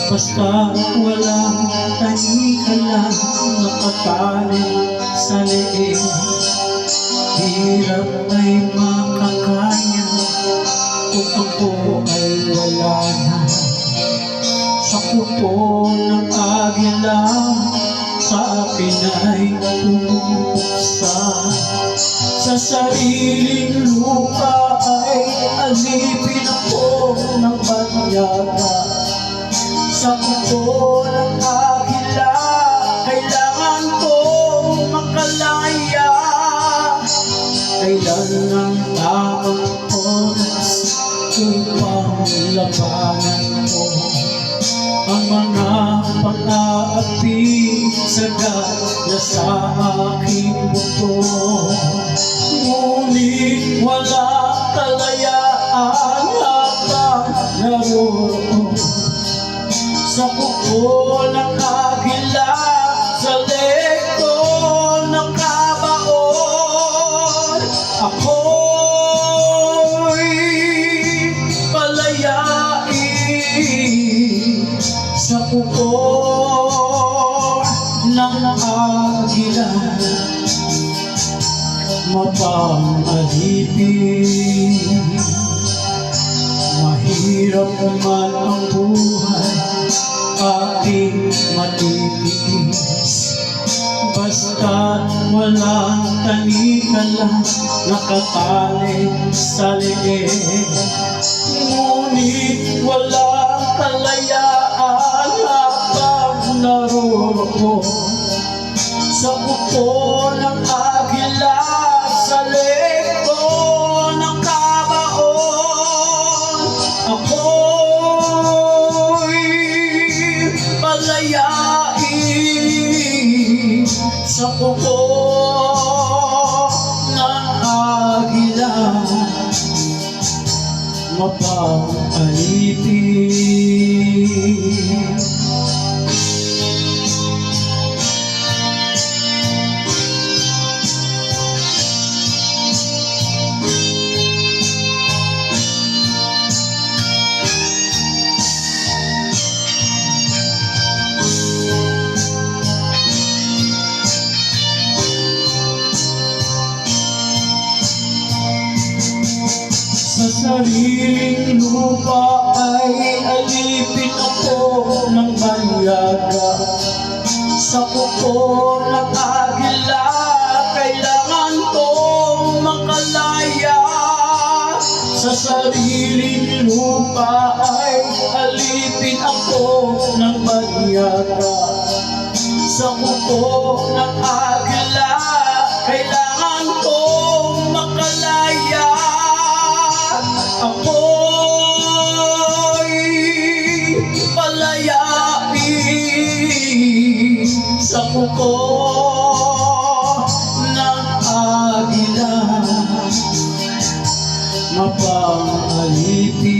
Basta walang tanikala nakatali sa leeg. Hirap ay makakaya kung ako ay wala na. Sa kuko ng agila sa akin ay umuksa. Sa sariling lupa ay alipin ako ng banyaga. Sa kuko ng agila, kailangan kong makalaya. Kailan ang tamang oras upang labanan ko ang mga pang-aapi sa gala sa aking buto. Ngunit wala kalayaan habang naroon sa kuko ng agila, sa lekto ng kabaon. Ako'y palayain sa kuko ng agila, mapang-alipin. Mahirap naman ang buhay, aking matitiis. Basta't walang tanikala nakatali sa leeg. Ngunit walang kalayaan habang naroon sa kuko ng agila, sa lekto ng kabaon. Ako'y palayain sa kuko ng agila, mapang-alipin. Sa sariling lupa ay alipin ako ng banyaga. Sa kuko ng agila, kailangan kong makalaya. Sa sariling lupa ay alipin ako ng banyaga. Sa kuko ng agila, kailangan kong makalaya. Ako'y palayain sa kuko ng agila, mapang-alipin.